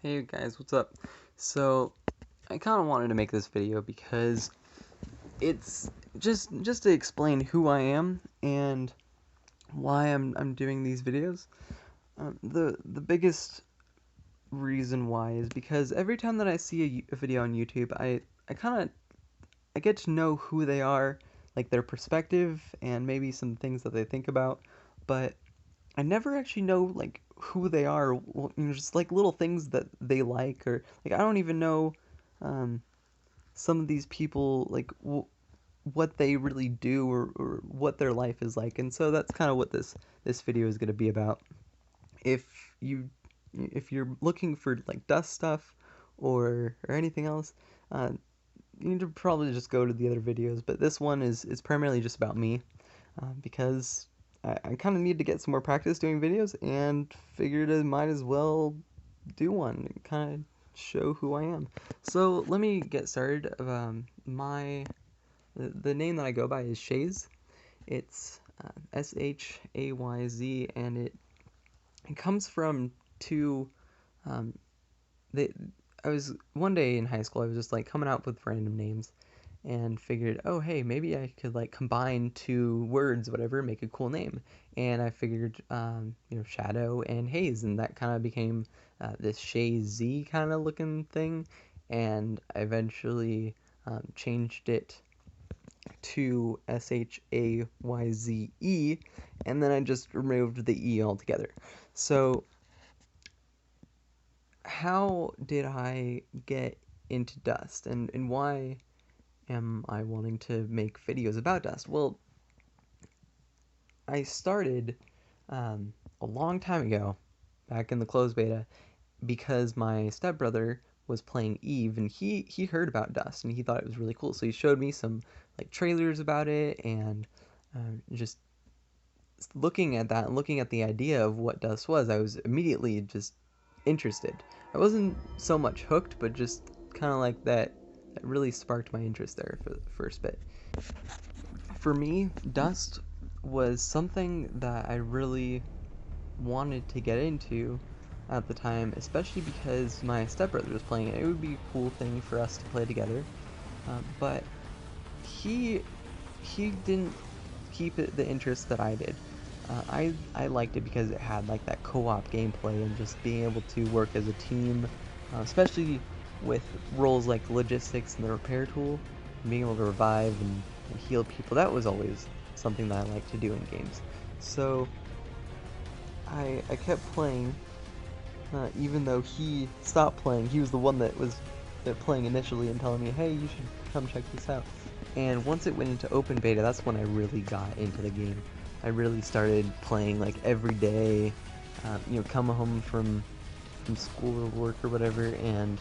Hey guys, what's up? So, I kind of wanted to make this video because it's just to explain who I am and why I'm doing these videos. The biggest reason why is because every time that I see a video on YouTube, I kind of I get to know who they are, like their perspective and maybe some things that they think about, but I never actually know like who they are, just like little things that they like, or like I don't even know um, some of these people like what they really do, or what their life is like, and so that's kind of what this video is going to be about. If you if you're looking for like dust stuff or anything else, uh, you need to probably just go to the other videos. But this one is primarily just about me, because I kind of need to get some more practice doing videos and figured I might as well do one and kind of show who I am. So let me get started. The name that I go by is Shayz. It's Shayz, and it comes from two. Um, they I was one day in high school. I was just like coming out with random names, and figured, oh hey, maybe I could like combine two words, whatever, make a cool name. And I figured, Shadow and Haze, and that kind of became this Shayz kind of looking thing. And I eventually changed it to Shayze, and then I just removed the E altogether. So how did I get into Dust, and why am I wanting to make videos about Dust? Well, I started a long time ago, back in the closed beta, because my stepbrother was playing Eve, and he heard about Dust and he thought it was really cool. So he showed me some like trailers about it, and just looking at that and looking at the idea of what Dust was, I was immediately just interested. I wasn't so much hooked, but just kind of like that. That really sparked my interest there for the first bit. For me, Dust was something that I really wanted to get into at the time, especially because my stepbrother was playing it. It would be a cool thing for us to play together, but he he didn't keep it the interest that I did. I liked it because it had like that co-op gameplay and just being able to work as a team, especially with roles like logistics and the repair tool, and being able to revive and heal people. That was always something that I liked to do in games. So I kept playing, even though he stopped playing. He was the one that was playing initially and telling me, hey, you should come check this out. And once it went into open beta, that's when I really got into the game. I really started playing like every day, come home from school or work or whatever, and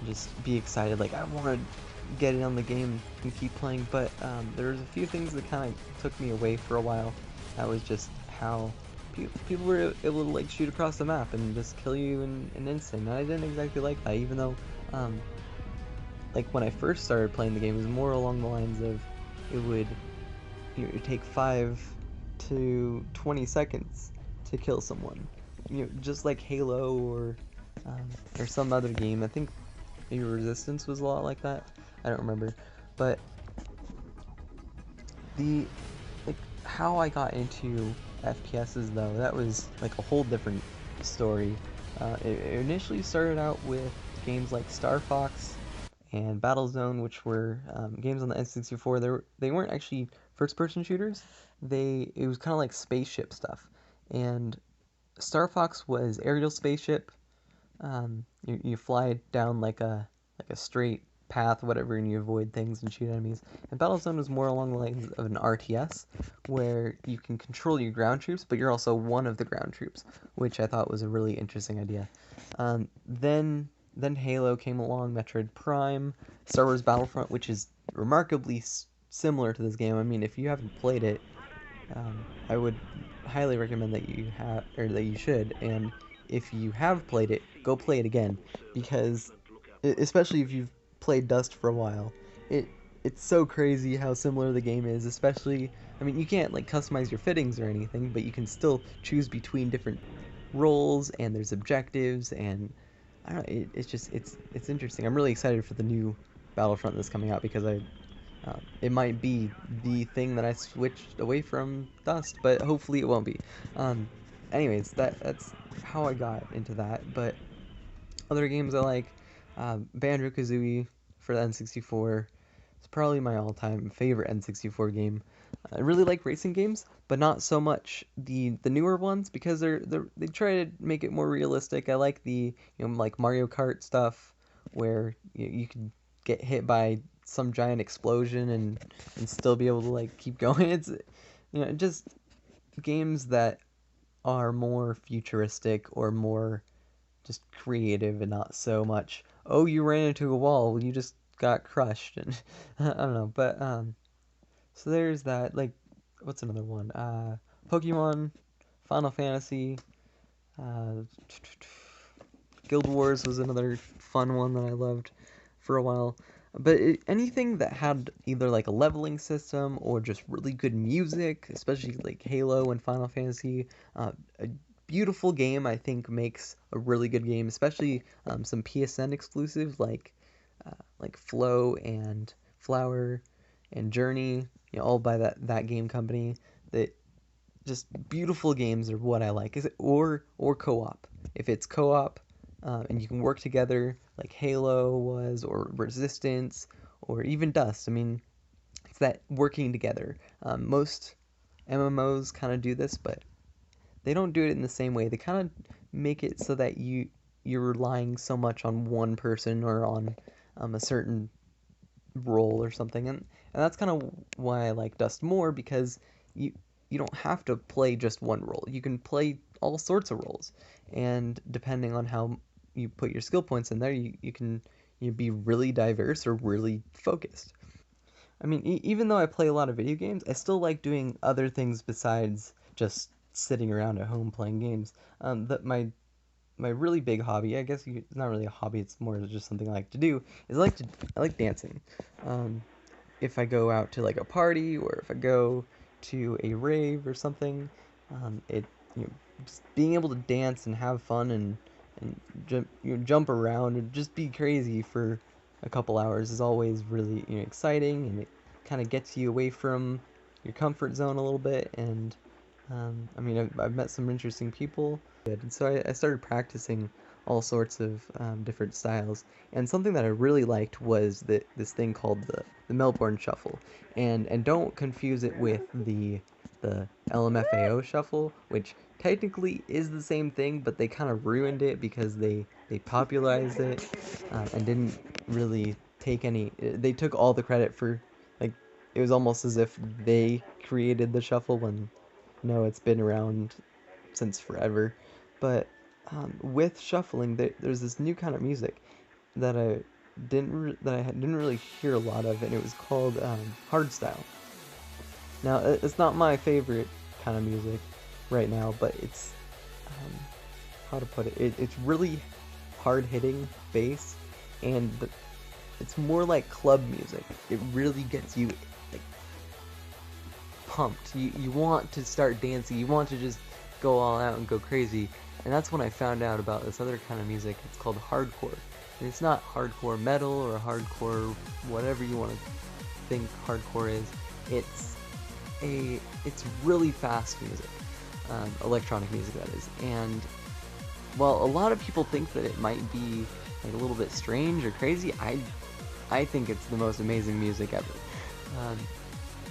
just be excited. Like, I want to get in on the game and keep playing. But there was a few things that kind of took me away for a while. That was just how people were able to like shoot across the map and just kill you in an instant. And I didn't exactly like that, even though um, like when I first started playing the game, it was more along the lines of it would take 5 to 20 seconds to kill someone. Just like Halo or some other game. I think maybe Resistance was a lot like that. I don't remember, but the like how I got into FPSs though, that was like a whole different story. It initially started out with games like Star Fox and Battlezone, which were games on the N64. They weren't actually first-person shooters. It was kind of like spaceship stuff. And Star Fox was aerial spaceship. You fly down like a straight path, whatever, and you avoid things and shoot enemies. And Battlezone was more along the lines of an RTS, where you can control your ground troops, but you're also one of the ground troops, which I thought was a really interesting idea. Then Halo came along, Metroid Prime, Star Wars Battlefront, which is remarkably similar to this game. I mean, if you haven't played it, I would highly recommend that you have, or that you should. And if you have played it, go play it again, because especially if you've played Dust for a while, it it's so crazy how similar the game is. Especially, I mean, you can't like customize your fittings or anything, but you can still choose between different roles, and there's objectives, and I don't know. It's just it's interesting. I'm really excited for the new Battlefront that's coming out because it might be the thing that I switched away from Dust, but hopefully it won't be. Um, anyways, that's how I got into that. But other games I like, Banjo Kazooie for the N64. It's probably my all-time favorite N64 game. I really like racing games, but not so much the newer ones because they try to make it more realistic. I like like Mario Kart stuff where you can get hit by some giant explosion and still be able to like keep going. It's just games that are more futuristic or more just creative and not so much, oh, you ran into a wall, you just got crushed, and I don't know. But so there's that. Like, what's another one? Pokemon, Final Fantasy, uh, Guild Wars was another fun one that I loved for a while. But anything that had either like a leveling system or just really good music, especially like Halo and Final Fantasy, a beautiful game I think makes a really good game, especially some PSN exclusives like Flow and Flower and Journey, all by that game company. That just beautiful games are what I like. Is it or co-op? If it's co-op and you can work together, like Halo was, or Resistance, or even Dust. I mean, it's that working together. Most MMOs kind of do this, but they don't do it in the same way. They kind of make it so that you're relying so much on one person or on a certain role or something, and that's kind of why I like Dust more because you you don't have to play just one role. You can play all sorts of roles, and depending on how you put your skill points in there, you can be really diverse or really focused. I mean, even though I play a lot of video games, I still like doing other things besides just sitting around at home playing games. That my really big hobby, I guess it's not really a hobby, it's more just something I like to do, is I like dancing. Um, if I go out to like a party or if I go to a rave or something, it you know, just being able to dance and have fun and jump around and just be crazy for a couple hours is always really exciting, and it kind of gets you away from your comfort zone a little bit. And I mean, I've met some interesting people, and so I started practicing all sorts of different styles. And something that I really liked was this thing called the Melbourne Shuffle. And don't confuse it with the LMFAO Shuffle, which technically is the same thing, but they kind of ruined it because they popularized it and didn't really take any. They took all the credit for, like, it was almost as if they created the shuffle when no, it's been around since forever. But with shuffling, there's this new kind of music that I didn't really hear a lot of, and it was called hardstyle. Now, it's not my favorite kind of music right now, but it's um, how to put it. It's really hard hitting bass, and it's more like club music. It really gets you like pumped. You want to start dancing. You want to just go all out and go crazy. And that's when I found out about this other kind of music. It's called hardcore. And it's not hardcore metal or hardcore whatever you want to think hardcore is. It's it's really fast music, electronic music that is. And while a lot of people think that it might be like a little bit strange or crazy, I think it's the most amazing music ever. Um,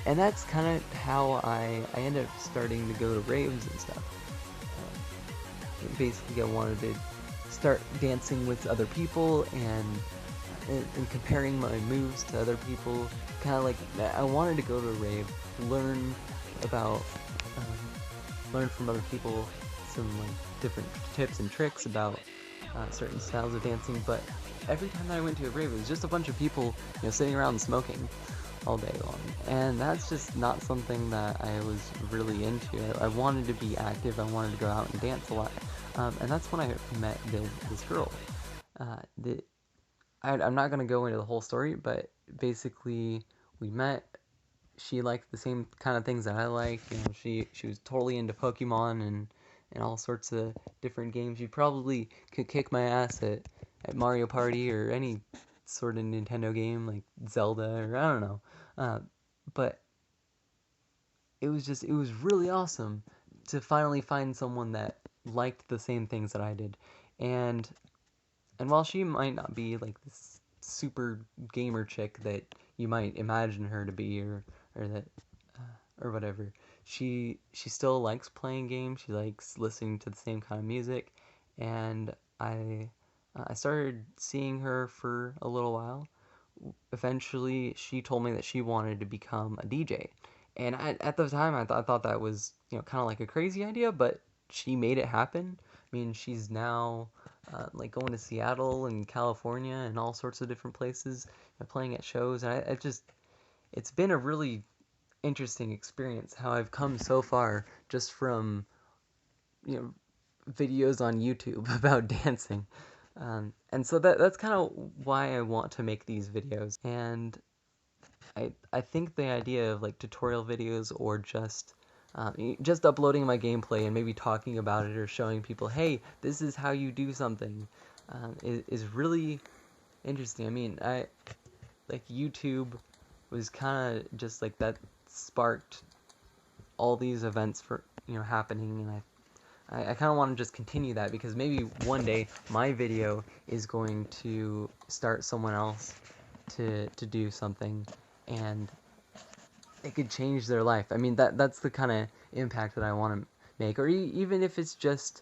and that's kind of how I ended up starting to go to raves and stuff. Basically, I wanted to start dancing with other people and comparing my moves to other people. Kind of like I wanted to go to a rave, learn about, learn from other people some like different tips and tricks about certain styles of dancing. But every time that I went to a rave, it was just a bunch of people, sitting around smoking all day long, and that's just not something that I was really into. I wanted to be active. I wanted to go out and dance a lot, and that's when I met this girl. I'm not gonna go into the whole story, but basically we met. She liked the same kind of things that I like. She was totally into Pokemon and all sorts of different games. You probably could kick my ass at Mario Party or any sort of Nintendo game like Zelda or I don't know. Uh, but it was really awesome to finally find someone that liked the same things that I did. And while she might not be like this super gamer chick that you might imagine her to be, or that or whatever, she still likes playing games. She likes listening to the same kind of music, and I started seeing her for a little while. Eventually, she told me that she wanted to become a DJ, and at the time I thought that was, kind of like a crazy idea, but she made it happen. I mean, she's now like going to Seattle and California and all sorts of different places and playing at shows. And I just, it's been a really interesting experience how I've come so far just from, you know, videos on YouTube about dancing. And so that's kind of why I want to make these videos. And I think the idea of like tutorial videos or just uploading my gameplay and maybe talking about it or showing people, hey, this is how you do something, is really interesting. I mean, I like YouTube was kind of just like that sparked all these events for happening, and I kind of want to just continue that because maybe one day my video is going to start someone else to do something, and it could change their life. I mean, that's the kind of impact that I want to make, or even if it's just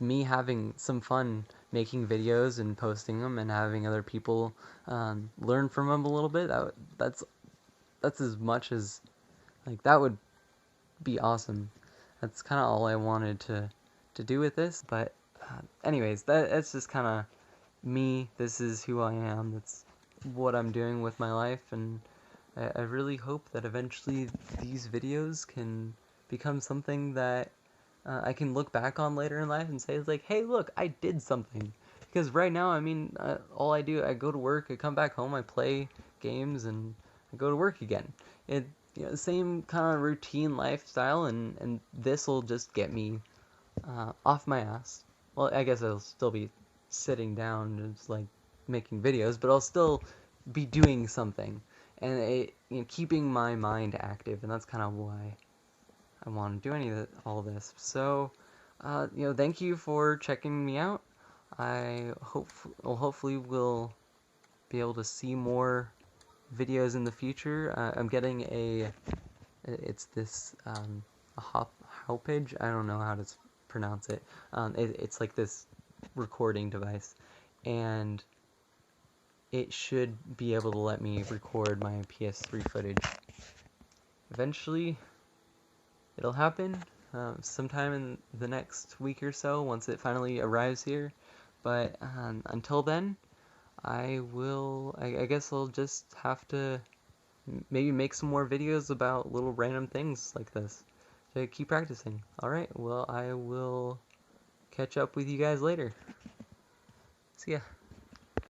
me having some fun making videos and posting them and having other people learn from them a little bit. That's as much as like that would be awesome. That's kind of all I wanted to do with this. But anyways, that's just kind of me. This is who I am. That's what I'm doing with my life, and I really hope that eventually these videos can become something that I can look back on later in life and say, it's like, hey, look, I did something. Because right now, I mean, all I do, I go to work, I come back home, I play games, and I go to work again. The same kind of routine lifestyle, and this will just get me off my ass. Well, I guess I'll still be sitting down and just like making videos, but I'll still be doing something, and keeping my mind active, and that's kind of why I want to do all this. So, thank you for checking me out. Hopefully we'll be able to see more videos in the future. I'm getting it's this a Hopage. I don't know how to pronounce it. It's like this recording device, and it should be able to let me record my PS3 footage. Eventually, it'll happen sometime in the next week or so once it finally arrives here. But until then, I guess I'll just have to maybe make some more videos about little random things like this to keep practicing. Alright, well, I will catch up with you guys later. See ya.